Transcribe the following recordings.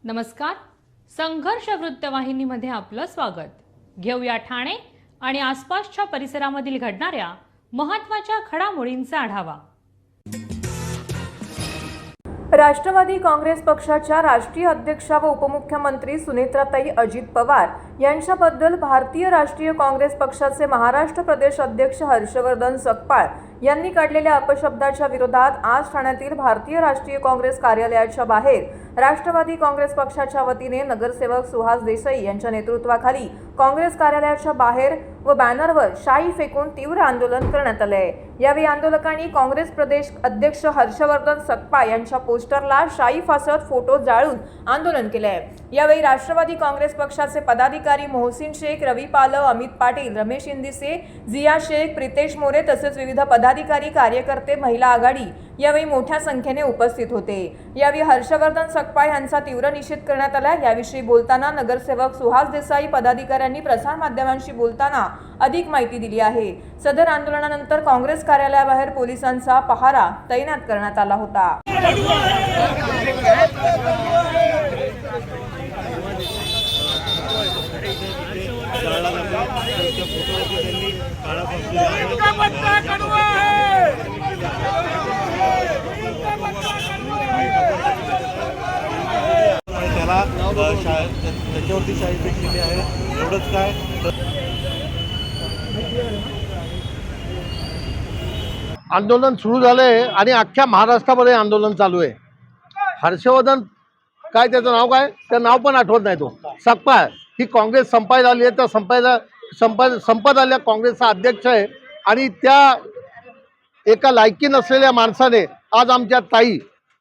नमस्कार. संघर्ष वृत्तवाहिनीमध्ये आपलं स्वागत. घेऊया ठाणे आणि आसपासच्या परिसरामधील घडणाऱ्या महत्त्वाच्या घडामोडींचा आढावा. राष्ट्रवादी काँग्रेस पक्षाच्या राष्ट्रीय अध्यक्षा व उपमुख्यमंत्री सुनेत्राताई अजित पवार यांच्याबद्दल भारतीय राष्ट्रीय काँग्रेस पक्षाचे महाराष्ट्र प्रदेश अध्यक्ष हर्षवर्धन सकपाळ यांनी काढलेल्या अपशब्दाच्या विरोधात आज ठाण्यातील भारतीय राष्ट्रीय काँग्रेस कार्यालयाच्या बाहेर राष्ट्रवादी काँग्रेस पक्षाच्या वतीने नगरसेवक सुहास देसाई यांच्या नेतृत्वाखाली काँग्रेस कार्यालयाच्या बाहेर व बॅनरवर शाई फेकून तीव्र आंदोलन करण्यात आले. यावेळी आंदोलकांनी काँग्रेस प्रदेश अध्यक्ष हर्षवर्धन सकपाळ यांच्या पोस्टरला शाई फासत फोटो जाळून आंदोलन केले. यावेळी राष्ट्रवादी काँग्रेस पक्षाचे पदाधिकारी मोहसिन शेख, रवी पालव, अमित पाटील, रमेश इंदिसे, जिया शेख, प्रितेश मोरे तसेच विविध पदाधिकारी, कार्यकर्ते, महिला आघाडी यावेळी मोठ्या संख्येने उपस्थित होते. यावेळी हर्षवर्धन सकपाळ यांचा तीव्र निषेध करण्यात आला. याविषयी बोलताना नगरसेवक सुहास देसाई पदाधिकाऱ्यांनी प्रसारमाध्यमांशी बोलताना अधिक माहिती दिली आहे. सदर आंदोलनानंतर काँग्रेस कार्यालयाबाहेर पोलिसांचा पहारा तैनात करण्यात आला होता. त्याच्यावरती शाही फेकलेली आहे. एवढंच काय, आंदोलन सुरू झालंय आणि अख्ख्या महाराष्ट्रामध्ये आंदोलन चालू आहे. हर्षवर्धन काय त्याचं नाव काय, त्या नाव पण आठवत नाही. तो सकपाळ ही काँग्रेस संपायला आली आहे. त्या संपत आल्या काँग्रेसचा अध्यक्ष आहे आणि त्या एका लायकी नसलेल्या माणसाने आज आमच्या ताई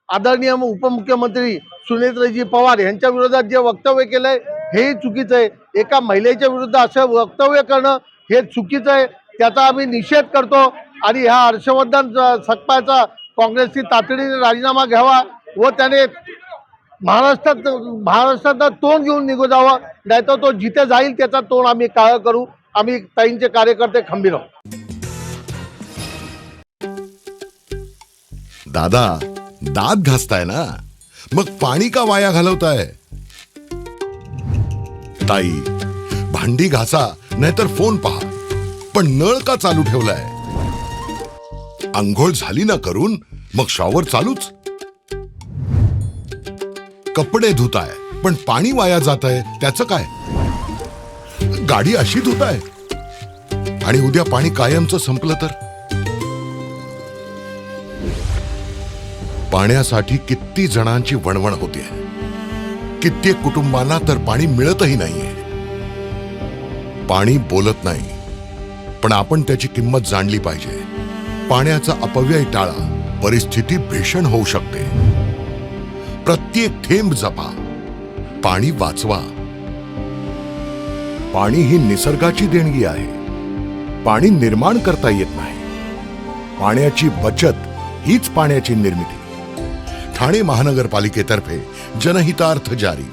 आदरणीय उपमुख्यमंत्री सुनेत्राजी पवार यांच्या विरोधात जे वक्तव्य केलंय हेही चुकीचं आहे. एका महिलेच्या विरुद्ध असं वक्तव्य करणं हे चुकीचं आहे. त्याचा आम्ही निषेध करतो आणि ह्या हर्षवर्धन सकपाळचा काँग्रेसची तातडीने राजीनामा घ्यावा व त्याने महाराष्ट्रात तोंड घेऊन निघून जावं. नाहीतर तो जिथे जाईल त्याचा तोंड आम्ही काळं करू. आम्ही ताईंचे कार्यकर्ते खंबीर आहोत. दादा, दात घासताय ना, मग पाणी का वाया घालवताय? ताई, भांडी घासा नाहीतर फोन पहा, पण नळ का चालू ठेवलाय? अंघोळ झाली ना करून मग शॉवर चालूच. कपडे धुताय पण पाणी वाया जात आहे, त्याचं काय? गाडी अशी धुताय आणि उद्या पाणी कायमचं संपलं तर? पाण्यासाठी किती जणांची वणवण होते. कित्येक कुटुंबांना तर पाणी मिळतही नाहीये. पाणी बोलत नाही, पण आपण त्याची किंमत जाणली पाहिजे. पाण्याचा अपव्यय टाळा, परिस्थिती भीषण होऊ शकते. प्रत्येक थेंब जपा, पाणी वाचवा. पाणी ही निसर्गाची देणगी आहे. पाणी निर्माण करता येत नाही. पाण्याची बचत हीच पाण्याची निर्मिती. ठाणे महानगरपालिकेतर्फे जनहितार्थ जारी.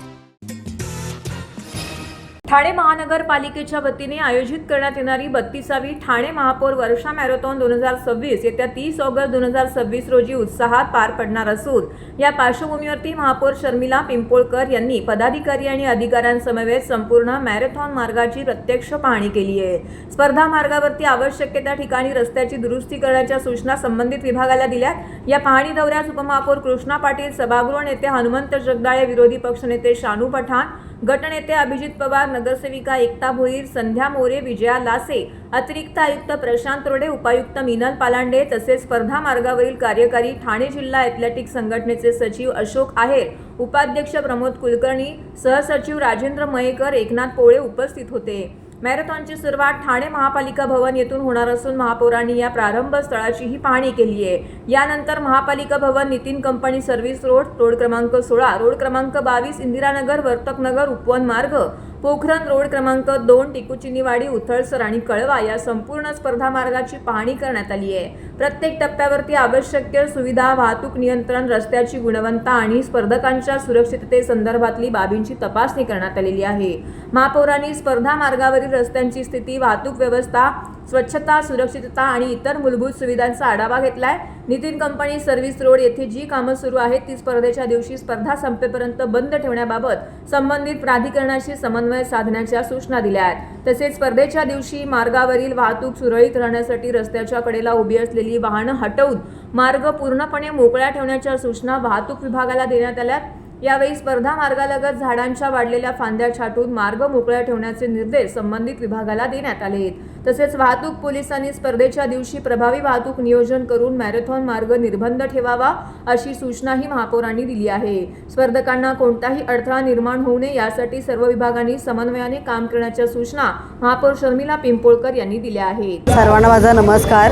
ठाणे महानगरपालिकेच्या वतीने आयोजित करण्यात येणारी 32वी ठाणे महापौर वर्षा मॅरेथॉन 2026 येत्या 30 ऑगस्ट 2026 रोजी उत्साहात पार पडणार असून या पार्श्वभूमीवरती महापौर शर्मिला पिंपोळकर यांनी पदाधिकारी आणि अधिकाऱ्यांसमवेत संपूर्ण मॅरेथॉन मार्गाची प्रत्यक्ष पाहणी केली आहे. स्पर्धा मार्गावरती आवश्यक त्या ठिकाणी रस्त्याची दुरुस्ती करण्याच्या सूचना संबंधित विभागाला दिल्यात. या पाहणी दौऱ्यात उपमहापौर कृष्णा पाटील, सभागृह नेते हनुमंत जगदाळे, विरोधी पक्षनेते शानू पठाण, गटनेते अभिजित पवार, नगरसेविका एकता भोईर, संध्या मोरे, विजया लासे, अतिरिक्त आयुक्त प्रशांत रोडे, उपायुक्त मीनल पालांडे तसेच स्पर्धा मार्गावरील कार्यकारी, ठाणे जिल्हा ॲथलेटिक्स संघटनेचे सचिव अशोक आहेर, उपाध्यक्ष प्रमोद कुलकर्णी, सहसचिव राजेंद्र मयेकर, एकनाथ पोळे उपस्थित होते. मॅरेथॉनची सुरुवात ठाणे महापालिका भवन येथून होणार असून महापौरांनी या प्रारंभ स्थळाचीही पाहणी केली आहे. यानंतर महापालिका भवन, Nitin company service road, road क्रमांक 16, रोड क्रमांक 22, इंदिरानगर, वर्तकनगर, उपवन मार्ग, पोखरण रोड क्रमांक 2, टिकुचिनीवाडी, उथळसर आणि कळवा या संपूर्ण स्पर्धा मार्गाची पाहणी करण्यात आली आहे. प्रत्येक टप्प्यावरती आवश्यक सुविधा, वाहतूक नियंत्रण, रस्त्याची गुणवत्ता आणि स्पर्धकांच्या सुरक्षिततेसंदर्भातली बाबींची तपासणी करण्यात आलेली आहे. महापौरांनी स्पर्धा मार्गावरील रस्त्यांची स्थिती, वाहतूक व्यवस्था, स्वच्छता, सुरक्षितता आणि इतर मूलभूत सुविधांचा आढावा घेतलाय. नितीन कंपनी सर्व्हिस रोड येथे जी कामं सुरू आहेत ती स्पर्धेच्या दिवशी स्पर्धा संपेपर्यंत बंद ठेवण्याबाबत संबंधित प्राधिकरणाशी समन्वय साधण्याच्या सूचना दिल्या आहेत. तसेच स्पर्धेच्या दिवशी मार्गावरील वाहतूक सुरळीत राहण्यासाठी रस्त्याच्या कडेला उभी असलेली वाहनं हटवून मार्ग पूर्णपणे मोकळ्या ठेवण्याच्या सूचना वाहतूक विभागाला देण्यात आल्या. यावेळी स्पर्धा मार्गालगत झाडांच्या वाढलेल्या फांद्या छाटून मार्ग मोकळ्या ठेवण्याचे निर्देश संबंधित विभागाला देण्यात आले. तसेच वाहतूक पोलिसांनी स्पर्धेच्या दिवशी प्रभावी वाहतूक नियोजन करून मॅरेथॉन मार्ग निर्बंध ठेवावा अशी सूचनाही महापौरांनी दिली आहे. स्पर्धकांना कोणताही अडथळा निर्माण होऊ नये यासाठी सर्व विभागांनी समन्वयाने काम करण्याच्या सूचना महापौर शर्मिला पिंपोळकर यांनी दिल्या आहेत. सर्वांना माझा नमस्कार.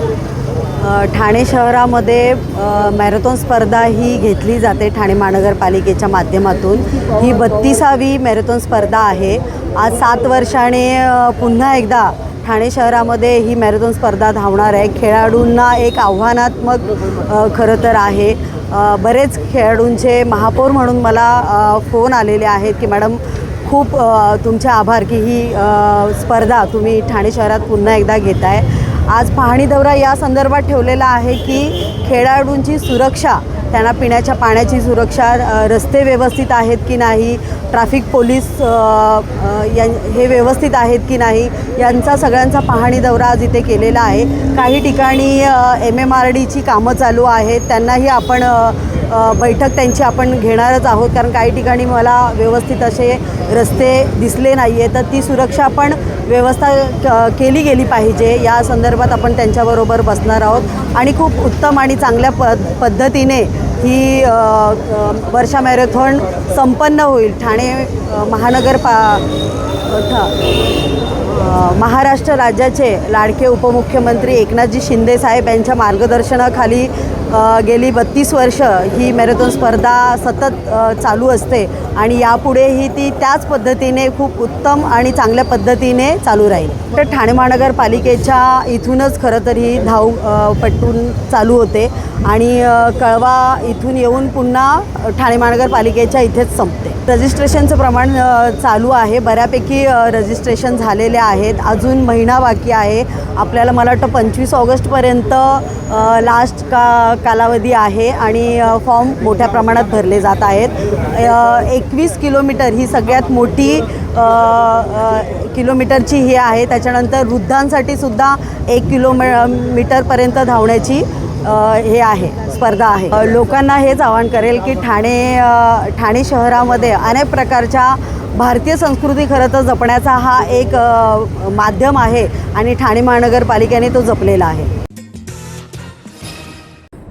ठाणे शहरामध्ये मॅरेथॉन स्पर्धा ही घेतली जाते ठाणे महानगरपालिकेच्या माध्यमातून. ही 32वी मॅरेथॉन स्पर्धा आहे. आज 7 वर्षाने पुन्हा एकदा ठाणे शहरामध्ये ही मॅरेथॉन स्पर्धा धावणार आहे. खेळाडूंना एक आव्हानात्मक खरं तर आहे. बरेच खेळाडूंचे महापौर म्हणून मला फोन आलेले आहेत की मॅडम खूप तुमचे आभार की ही स्पर्धा तुम्ही ठाणे शहरात पुन्हा एकदा घेताय. आज पाहणी दौरा या संदर्भात ठेवलेला आहे की खेळाडूंची सुरक्षा, त्यांना पिण्याच्या पाण्याची सुरक्षा, रस्ते व्यवस्थित आहेत की नाही, ट्रॅफिक पोलीस हे व्यवस्थित आहेत की नाही, यांचा सगळ्यांचा पाहणी दौरा आज इथे केलेला आहे. काही ठिकाणी MMRDची कामं चालू आहेत, त्यांनाही आपण बैठक त्यांची आपण घेणारच आहोत. कारण काही ठिकाणी मला व्यवस्थित असे रस्ते दिसले नाही आहे, तर ती सुरक्षा पण व्यवस्था केली गेली पाहिजे. या संदर्भात आपण त्यांच्याबरोबर बसणार आहोत आणि खूप उत्तम आणि चांगल्या पद्धतीने ही वर्षा मॅरेथॉन संपन्न होईल. ठाणे महाराष्ट्र राज्याचे लाडके उपमुख्यमंत्री एकनाथजी शिंदे साहेब यांच्या मार्गदर्शनाखाली गेली 32 वर्ष ही मॅरेथॉन स्पर्धा सतत चालू असते आणि यापुढेही ती त्याच पद्धतीने खूप उत्तम आणि चांगल्या पद्धतीने चालू राहील. तर ठाणे महानगरपालिकेच्या इथूनच खरं तर ही धावपटून चालू होते आणि कळवा इथून येऊन पुन्हा ठाणे महानगरपालिकेच्या इथेच संपते. रजिस्ट्रेशनचं प्रमाण चालू आहे. बऱ्यापैकी रजिस्ट्रेशन झालेले आहेत. अजून महिना बाकी आहे. आपल्याला मला वाटतं 25 ऑगस्टपर्यंत लास्ट कालावधी आहे आणि फॉर्म मोठ्या प्रमाणात भरले जात आहेत. 21 किलोमीटर ही सगळ्यात मोठी किलोमीटरची ही आहे. त्याच्यानंतर वृद्धांसाठी सुद्धा 1 किलोमीटरपर्यंत धावण्याची हे आहे, स्पर्धा आहे. लोकांना हेच आवाहन करेल की ठाणे शहरामध्ये अनेक प्रकारच्या भारतीय संस्कृती खरं तर जपण्याचा हा एक माध्यम आहे आणि ठाणे महानगरपालिकेने तो जपलेला आहे.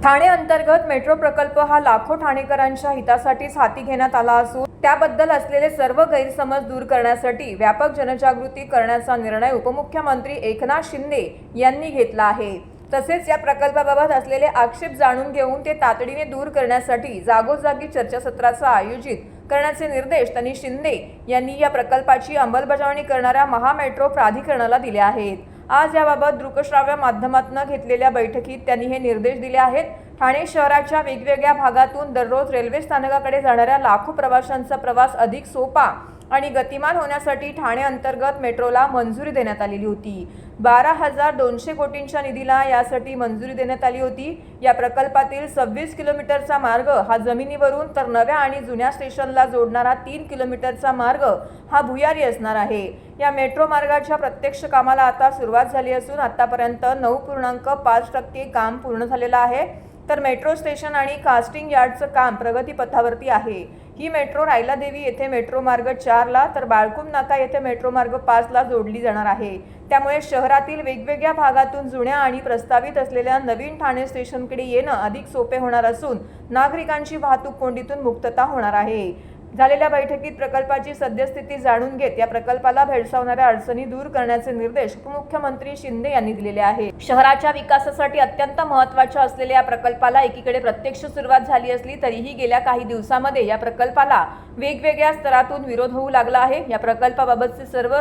ठाणे अंतर्गत मेट्रो प्रकल्प हा लाखो ठाणेकरांच्या हितासाठीच हाती घेण्यात आला असून त्याबद्दल असलेले सर्व गैरसमज दूर करण्यासाठी व्यापक जनजागृती करण्याचा निर्णय उपमुख्यमंत्री एकनाथ शिंदे यांनी घेतला आहे. तसेच या प्रकल्पाबाबत असलेले आक्षेप जाणून घेऊन ते तातडीने दूर करण्यासाठी जागोजागी चर्चासत्राचं आयोजित करण्याचे निर्देश त्यांनी शिंदे यांनी या प्रकल्पाची अंमलबजावणी करणाऱ्या महामेट्रो प्राधिकरणाला दिले आहेत. आज याबाबत दृकश्राव्य माध्यमातून घेतलेल्या बैठकीत त्यांनी हे निर्देश दिले आहेत. ठाणे शहराच्या वेगवेगळ्या भागातून दररोज रेल्वे स्थानकाकडे जाणाऱ्या लाखो प्रवाशांचा प्रवास अधिक सोपा आणि गतिमान होण्यासाठी ठाणे अंतर्गत मेट्रोला मंजुरी देण्यात आलेली होती. 12,200 कोटींच्या निधीला यासाठी मंजुरी देण्यात आली होती. या प्रकल्पातील 26 किलोमीटरचा मार्ग हा जमिनीवरून तर नव्या आणि जुन्या स्टेशनला जोडणारा 3 किलोमीटरचा मार्ग हा भुयारी असणार आहे. या मेट्रो मार्गाच्या प्रत्यक्ष कामाला आता सुरुवात झाली असून आतापर्यंत 9.5% काम पूर्ण झालेलं आहे. तर मेट्रो स्टेशन आणि कास्टिंग यार्डचं काम प्रगतीपथावरती आहे. ही मेट्रो रायलादेवी येथे मेट्रो मार्ग 4ला तर बाळकुम नाका येथे मेट्रो मार्ग 5ला जोडली जाणार आहे. त्यामुळे शहरातील वेगवेगळ्या भागातून जुन्या आणि प्रस्तावित असलेल्या नवीन ठाणे स्टेशनकडे येणं अधिक सोपे होणार असून नागरिकांची वाहतूक कोंडीतून मुक्तता होणार आहे. झालेल्या बैठकीत प्रकल्पाची सद्यस्थिती जाणून घेत या प्रकल्पाला भेडसावणाऱ्या अडचणी दूर करण्याचे निर्देश उपमुख्यमंत्री शिंदे यांनी दिलेले आहेत. शहराच्या विकासासाठी अत्यंत महत्त्वाच्या असलेल्या या प्रकल्पाला एकीकडे प्रत्यक्ष सुरुवात झाली असली तरीही गेल्या काही दिवसांमध्ये या प्रकल्पाला वेगवेगळ्या स्तरातून विरोध होऊ लागला आहे. या प्रकल्पाबाबतचे सर्व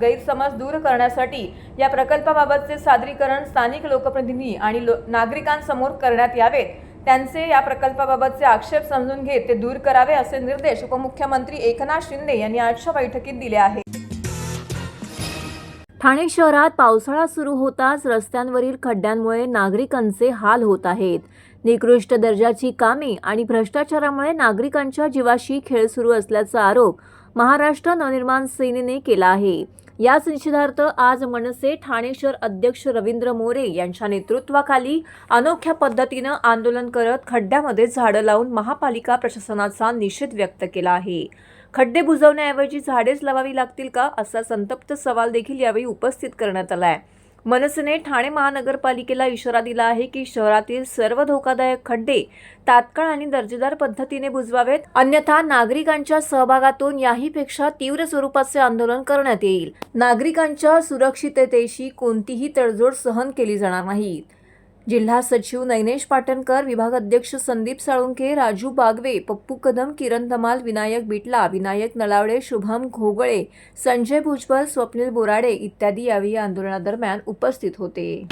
गैरसमज दूर करण्यासाठी या प्रकल्पाबाबतचे सादरीकरण स्थानिक लोकप्रतिनिधी आणि नागरिकांसमोर करण्यात यावेत. त्यांचे या प्रकल्पाबाबतचे आक्षेप समजून घेत ते दूर करावे असे निर्देश उपमुख्यमंत्री एकनाथ शिंदे यांनी आजच्या बैठकीत दिले आहेत. ठाणे शहरात पावसाळा सुरू होताच रस्त्यांवरील खड्ड्यांमुळे नागरिकांचे हाल होत आहेत. निकृष्ट दर्जाची कामे आणि भ्रष्टाचारामुळे नागरिकांच्या जीवाशी खेळ सुरू असल्याचा आरोप महाराष्ट्र नवनिर्माण सेनेने केला आहे. याच निषेधार्थ आज मनसे ठाणे शहर अध्यक्ष रवींद्र मोरे यांच्या नेतृत्वाखाली अनोख्या पद्धतीनं आंदोलन करत खड्ड्यामध्ये झाडं लावून महापालिका प्रशासनाचा निषेध व्यक्त केला आहे. खड्डे बुजवण्याऐवजी झाडेच लावावी लागतील का असा संतप्त सवाल देखील यावेळी उपस्थित करण्यात आलाय. मनसेने ठाणे महानगरपालिकेला इशारा दिला आहे की शहरातील सर्व धोकादायक खड्डे तात्काळ आणि दर्जेदार पद्धतीने बुजवावेत, अन्यथा नागरिकांच्या सहभागातून याहीपेक्षा तीव्र स्वरूपाचे आंदोलन करण्यात येईल. नागरिकांच्या सुरक्षिततेशी कोणतीही तडजोड सहन केली जाणार नाही. जिल्हा सचिव नैनेश पाटणकर, विभाग अध्यक्ष संदीप साळुंखे, राजू बागवे, पप्पू कदम, किरण धमाल, विनायक बिटला, विनायक नलावडे, शुभम घोगळे, संजय भुजबळ, स्वप्नील बोराडे इत्यादी यावेळी आंदोलनादरम्यान उपस्थित होते.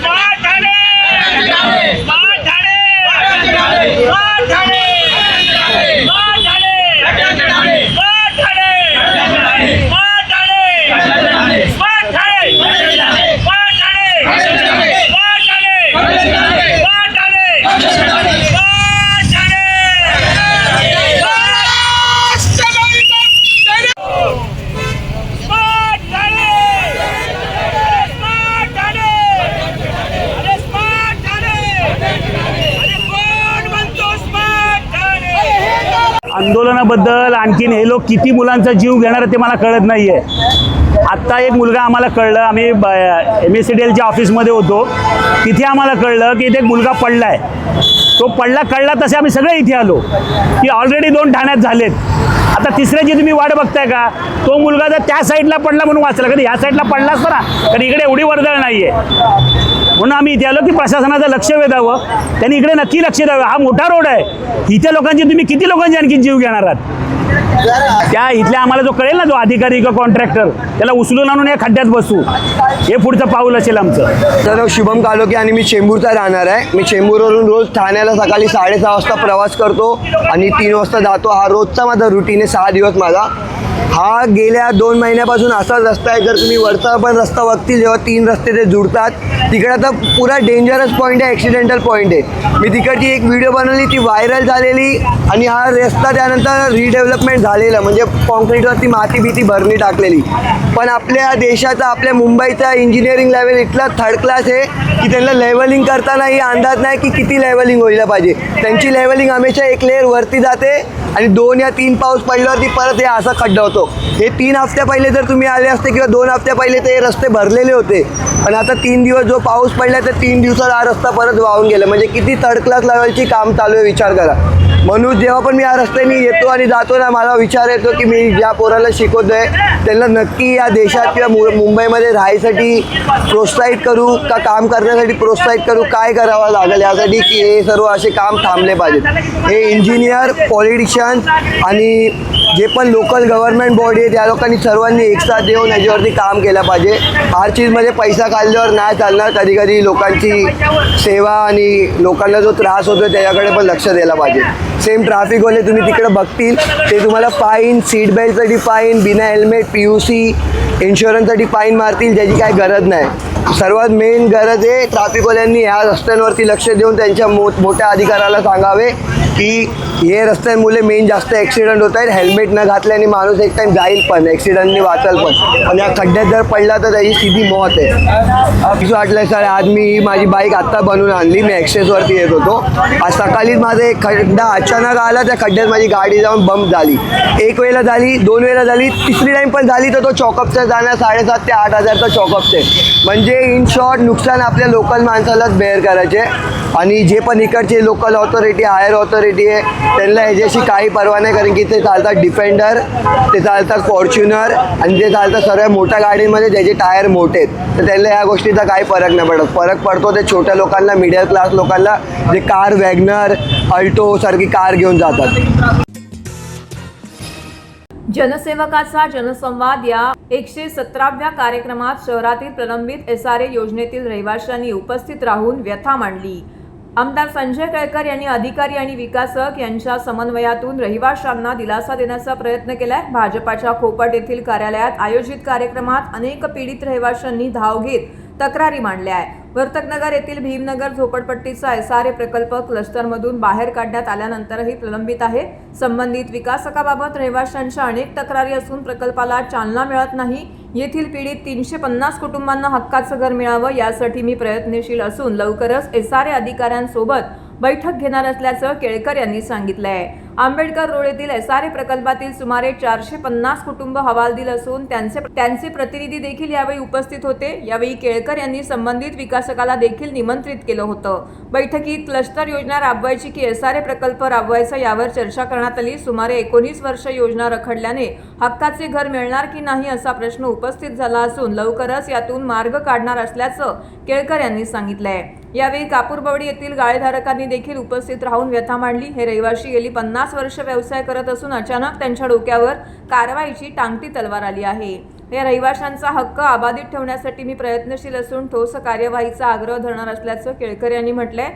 आंदोलनाबद्दल आणखीन हे लोक किती मुलांचा जीव घेणार ते मला कळत नाही आहे. आत्ता एक मुलगा आम्हाला कळलं, आम्ही MSCDLच्या ऑफिसमध्ये होतो, तिथे आम्हाला कळलं की इथे एक मुलगा पडला आहे. तो कळला तसे आम्ही सगळे इथे आलो की ऑलरेडी 2 ठाण्यात झालेत. आता तिसऱ्याची तुम्ही वाट बघताय का? तो मुलगा जर त्या साईडला पडला म्हणून वाचला, कधी ह्या साईडला पडला असता ना तर इकडे एवढी वर्दळ नाही आहे. म्हणून आम्ही इथे आलो की प्रशासनाचं लक्ष वेधावं, त्यांनी इकडे नक्की लक्ष द्यावं. हा मोठा रोड आहे, इथे लोकांची तुम्ही किती लोकांचे आणखी जीव घेणार आहात? त्या इथल्या आम्हाला जो कळेल ना, जो अधिकारी किंवा कॉन्ट्रॅक्टर, त्याला उचलून आणून या खड्ड्यात बसू, हे पुढचं पाऊल असेल आमचं. तर शुभम कालोके आणि मी चेंबूरचा राहणार आहे. मी चेंबूरवरून रोज ठाण्याला सकाळी 6:30 वाजता प्रवास करतो आणि 3 वाजता जातो. हा रोजचा माझा रुटीन आहे, 6 दिवस माझा. हा गेल्या 2 महिन्यापासून असाच रस्ता आहे. जर तुम्ही वरचा पण रस्ता बघतील, जेव्हा 3 रस्ते ते जुळतात, तिकडे आता पुरा डेंजरस पॉईंट आहे, ॲक्सिडेंटल पॉईंट आहे. मी तिकडची एक व्हिडिओ बनवली, ती व्हायरल झालेली. आणि हा रस्ता त्यानंतर रिडेव्हलपमेंट झालेला, म्हणजे कॉन्क्रीटवरती माती भरणी टाकलेली. पण आपल्या देशाचा, आपल्या मुंबईचा इंजिनिअरिंग लेवल इतला थर्ड क्लास आहे की त्यांना लेवलिंग करतानाही अंदाज नाही की किती लेवलिंग व्हायला पाहिजे. त्यांची लेवलिंग हमेशा एक लेअर वरती जाते आणि 2 या 3 पाऊस पडल्यावरती परत हे असा खड्डा होतो. हे 3 हफ्त्या पहिले जर तुम्ही आले असते किंवा 2 हफ्त्या पहिले ते रस्ते भरलेले होते, पण आता 3 दिवस जो पाऊस पडला तर 3 दिवसात हा रस्ता परत वाहून गेला. म्हणजे किती थर्ड क्लास लेवलची काम चालू आहे, विचार करा. म्हणून जेव्हा पण मी या रस्त्याने येतो आणि जातो ना, मला विचार येतो की मी ज्या पोराला शिकवतोय त्यांना नक्की या देशात किंवा मुंबईमध्ये राहायसाठी प्रोत्साहित करू का काम करण्यासाठी प्रोत्साहित करू, काय करावं लागेल यासाठी की हे सर्व असे काम थांबले पाहिजेत. हे इंजिनियर, पॉलिटिशियन्स आणि जे पण लोकल गव्हर्नमेंट बॉडी आहे त्या लोकांनी सर्वांनी एकसाथ येऊन याच्यावरती काम केलं पाहिजे. हर चीजमध्ये पैसा काढल्यावर नाही चालणार. कधी कधी लोकांची सेवा आणि लोकांना जो त्रास होतो त्याच्याकडे पण लक्ष द्यायला पाहिजे. सेम ट्रॅफिकवाले तुम्ही तिकडे बघतील, ते तुम्हाला फाईन, सीट बेल्टसाठी फाईन, बिना हेल्मेट, PUC, इन्शुरन्ससाठी फाईन मारतील, ज्याची काय गरज नाही. सर्वात मेन गरज आहे ट्रॅफिकवाल्यांनी ह्या रस्त्यांवरती लक्ष देऊन त्यांच्या मोठ्या अधिकाऱ्याला सांगावे की हे रस्त्यांमुळे मेन जास्त ॲक्सिडेंट होत आहेत. हेल्मेट न घातल्याने माणूस एक टाईम जाईल पण, ॲक्सिडेंटनी वाचल पण, पण या खड्ड्यात जर पडला तर त्याची सीधी मौत आहे. असं वाटलं सर, आज मी माझी बाईक आत्ता बनवून आणली, मी ॲक्सेसवरती येत होतो. आज सकाळीच माझा एक खड्डा अचानक आला, त्या खड्ड्यात माझी गाडी जाऊन बंप झाली. 1 वेळेला झाली, 2 वेळेला झाली, तिसरी टाईम पण झाली तर तो चॉकअपचा जाणार 7,500 ते 8,000चा चॉकअपचं आहे. म्हणजे इन शॉर्ट नुकसान आपल्या लोकल माणसालाच बेअर करायचे. आणि जे पण इकडचे लोकल ऑथॉरिटी, हायर ऑथॉरिटी आहे, त्यांना ह्याच्याशी काही पर्वा नाही, कारण की ते चालतात डिफेंडर, ते चालतात फॉर्च्युनर आणि ते चालतात सर्व मोठ्या गाडीमध्ये ज्याचे टायर मोठे आहेत. तर त्यांना ह्या गोष्टीचा काही फरक नाही पडत. फरक पडतो ते छोट्या लोकांना, मिडल क्लास लोकांना, जे कार, वॅगनर, अल्टो सारखी कार घेऊन जातात. जनसेवकाचा जनसंवाद या 117व्या कार्यक्रमात शहरातील प्रलंबित SRA योजनेतील रहिवाशांनी उपस्थित राहून व्यथा मांडली. आमदार संजय केळकर यांनी अधिकारी आणि विकासक यांच्या समन्वयातून रहिवाशांना दिलासा देण्याचा प्रयत्न केलाय. भाजपाच्या खोपट येथील कार्यालयात आयोजित कार्यक्रमात अनेक पीडित रहिवाशांनी धाव घेत तक्रारी मांडल्या आहे. वर्तकनगर येथील भीमनगर झोपडपट्टीचा SRA प्रकल्प क्लस्टरमधून बाहेर काढण्यात आल्यानंतरही प्रलंबित आहे. संबंधित विकासकाबाबत रहिवाशांच्या अनेक तक्रारी असून प्रकल्पाला चालना मिळत नाही. येथील पीडित 350 कुटुंबांना हक्काचं घर मिळावं यासाठी मी प्रयत्नशील असून लवकरच SRA अधिकाऱ्यांसोबत बैठक घेणार असल्याचं केळकर यांनी सांगितलं आहे. आंबेडकर रोड येथील SRA प्रकल्पातील सुमारे 450 कुटुंब हवालदिल असून त्यांचे प्रतिनिधी देखील यावेळी उपस्थित होते. यावेळी केळकर यांनी संबंधित विकासकाला देखील निमंत्रित केलं होतं. बैठकीत क्लस्टर योजना राबवायची की SRA प्रकल्प राबवायचा यावर चर्चा करण्यात आली. सुमारे 19 वर्ष योजना रखडल्याने हक्काचे घर मिळणार की नाही असा प्रश्न उपस्थित झाला असून लवकरच यातून मार्ग काढणार असल्याचं केळकर यांनी सांगितलं आहे. यावेळी कापूरबवडी येथील गाळेधारकांनी देखील उपस्थित राहून व्यथा मांडली. हे रहिवाशी गेली 50 वर्ष व्यवसाय करत असून अचानक त्यांच्या डोक्यावर कारवाईची टांगती तलवार आली आहे. या रहिवाशांचा हक्क अबाधित ठेवण्यासाठी मी प्रयत्नशील असून ठोस कार्यवाहीचा आग्रह धरणार असल्याचं केळकर यांनी म्हटलंय.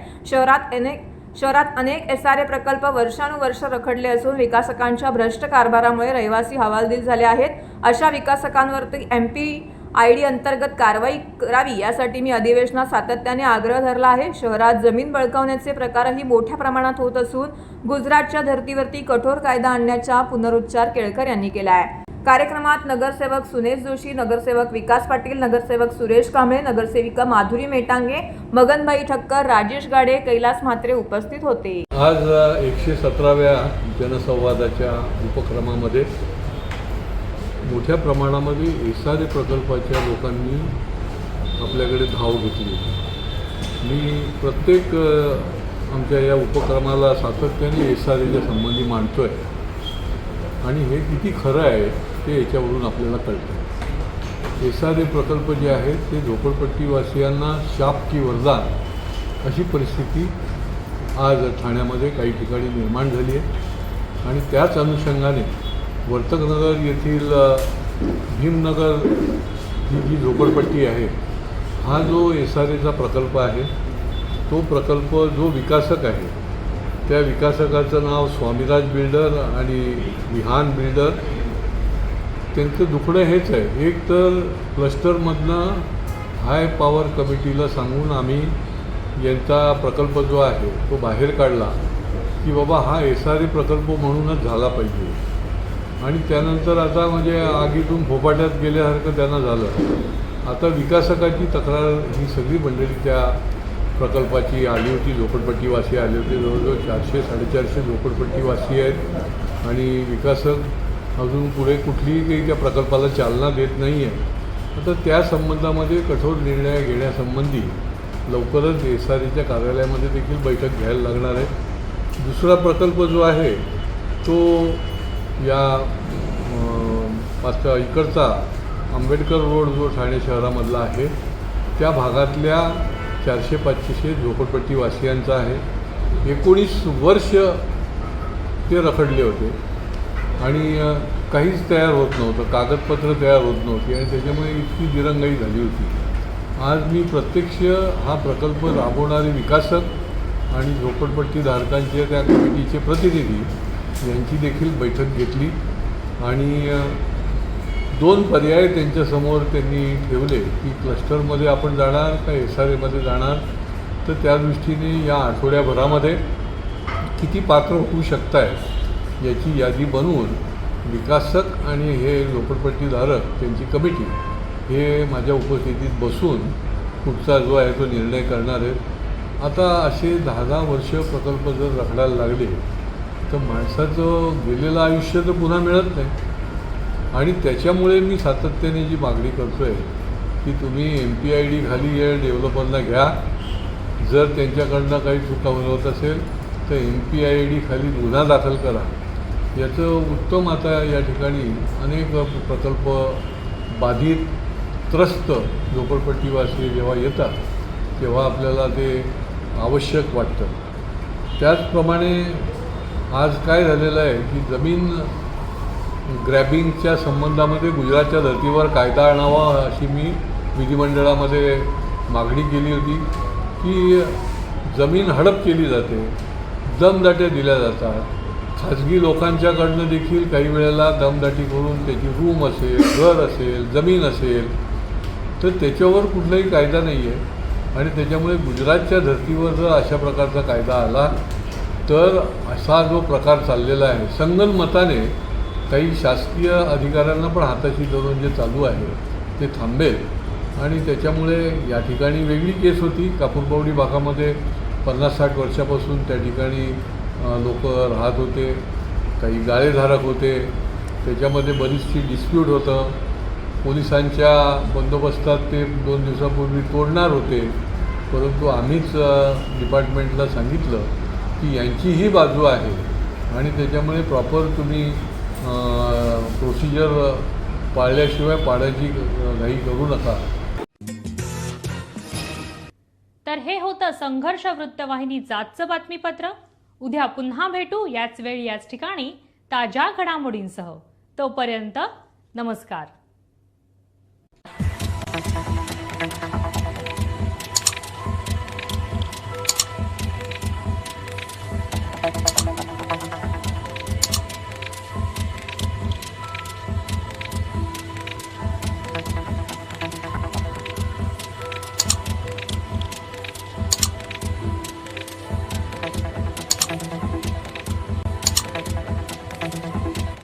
शहरात अनेक SRA प्रकल्प वर्षानुवर्ष रखडले असून विकासकांच्या भ्रष्ट कारभारामुळे रहिवासी हवालदिल झाले आहेत. अशा विकासकांवरती MPID अंतर्गत कारवाई करावी यासाठी मी अधिवेशनात सातत्याने आग्रह धरला आहे. शहरात जमीन बळकावण्याचे प्रकारही मोठ्या प्रमाणात होत असून गुजरातच्या धर्तीवरती कठोर कायदा आणण्याचा पुनरुच्चार केळकर यांनी केला आहे. कार्यक्रमात नगरसेवक सुनेश जोशी, नगरसेवक विकास पाटील, नगरसेवक सुरेश कांबळे, नगरसेविका माधुरी मेटांगे, मगनबाई ठक्कर, राजेश गाडे, कैलास म्हात्रे उपस्थित होते. आज 117व्या जनसंवादाच्या उपक्रमामध्ये मोठ्या प्रमाणामध्ये SRA प्रकल्पाच्या लोकांनी आपल्याकडे धाव घेतली. मी प्रत्येक आमच्या या उपक्रमाला सातत्याने SRAच्या संबंधी मांडतो आहे आणि हे किती खरं आहे ते याच्यावरून आपल्याला कळतं. SRA प्रकल्प जे आहेत ते झोपडपट्टीवासियांना शाप की वरदान अशी परिस्थिती आज ठाण्यामध्ये काही ठिकाणी निर्माण झाली आहे आणि त्याच अनुषंगाने वर्तकनगर येथील भीमनगर ही जी झोपडपट्टी आहे, हा जो SRAचा प्रकल्प आहे तो प्रकल्प जो विकासक आहे त्या विकासकाचं नाव स्वामीराज बिल्डर आणि विहान बिल्डर. त्यांचं दुखणं हेच आहे, एक तर क्लस्टरमधनं हाय पॉवर कमिटीला सांगून आम्ही यांचा प्रकल्प जो आहे तो बाहेर काढला की बाबा हा SRA प्रकल्प म्हणूनच झाला पाहिजे आणि त्यानंतर आता म्हणजे आगीतून फोपाट्यात गेल्यासारखं त्यांना झालं. आता विकासकाची तक्रार ही सगळी मंडळी त्या प्रकल्पाची आली होती. झोपडपट्टीवासी आले होते, जवळजवळ 400-450 झोपडपट्टीवासी आहेत आणि विकासक अजून पुढे कुठलीही काही त्या प्रकल्पाला चालना देत नाही आहे. आता त्या संबंधामध्ये कठोर निर्णय घेण्यासंबंधी लवकरच SRAच्या कार्यालयामध्ये देखील बैठक घ्यायला लागणार आहे. दुसरा प्रकल्प जो आहे तो या इकडचा आंबेडकर रोड जो ठाणे शहरामधला आहे त्या भागातल्या 400-500 झोपडपट्टीवासियांचा आहे. 19 वर्ष ते रखडले होते आणि काहीच तयार होत नव्हतं, कागदपत्र तयार होत नव्हती आणि त्याच्यामुळे इतकी दिरंगाई झाली होती. आज मी प्रत्यक्ष हा प्रकल्प राबवणारे विकासक आणि झोपडपट्टीधारकांचे त्या कमिटीचे प्रतिनिधी यांची देखील बैठक घेतली आणि 2 पर्याय त्यांच्यासमोर त्यांनी ठेवले की क्लस्टरमध्ये आपण जाणार का SRAमध्ये जाणार. तर त्या दृष्टीने या आठवड्याभरामध्ये किती पात्र होऊ शकताय याची यादी बनवून विकासक आणि हे झोपडपट्टीधारक त्यांची कमिटी हे माझ्या उपस्थितीत बसून पुढचा जो आहे तो निर्णय करणार आहेत. आता असे 10-10 वर्ष प्रकल्प जर रखडायला लागले तर माणसाचं गेलेलं आयुष्य तर पुन्हा मिळत नाही आणि त्याच्यामुळे मी सातत्याने जी मागणी करतो आहे की तुम्ही MPID खाली या डेव्हलपरना घ्या. जर त्यांच्याकडनं काही चुका होत असेल तर MPID खाली गुन्हा दाखल करा. याचं उत्तम आता या ठिकाणी अनेक प्रकल्प बाधित त्रस्त झोपडपट्टीवासी जेव्हा येतात तेव्हा आपल्याला ते आवश्यक वाटतं. त्याचप्रमाणे आज काय झालेलं आहे की जमीन ग्रॅबिंगच्या संबंधामध्ये गुजरातच्या धर्तीवर कायदा आणावा अशी मी विधिमंडळामध्ये मागणी केली होती की जमीन हडप केली जाते, दमदाट्या दिल्या जातात. खाजगी लोकांच्याकडनं देखील काही वेळेला दमदाटी करून त्याची रूम असेल, घर असेल, जमीन असेल, तर त्याच्यावर कुठलाही कायदा नाही आहे. आणि त्याच्यामुळे गुजरातच्या धर्तीवर जर अशा प्रकारचा कायदा आला तर असा जो प्रकार चाललेला आहे, संगनमताने काही शासकीय अधिकाऱ्यांना पण हाताशी धरून जे चालू आहे ते थांबेल. आणि त्याच्यामुळे या ठिकाणी वेगळी केस होती. कापूरबावडी भागामध्ये 50-60 वर्षापासून त्या ठिकाणी लोक राहत होते, काही गाळेधारक होते, त्याच्यामध्ये बरीचशी डिस्प्यूट होतं. पोलिसांच्या बंदोबस्तात ते 2 दिवसापूर्वी तोडणार होते, परंतु आम्हीच डिपार्टमेंटला सांगितलं की यांची ही बाजू आहे आणि त्याच्यामुळे प्रॉपर तुम्ही प्रोसिजर पाळल्याशिवाय पाडायची घाई करू नका. तर हे होतं संघर्ष वृत्तवाहिनीचं आजचं बातमीपत्र. उद्या पुन्हा भेटू याच वेळी याच ठिकाणी ताज्या घडामोडींसह. तोपर्यंत नमस्कार.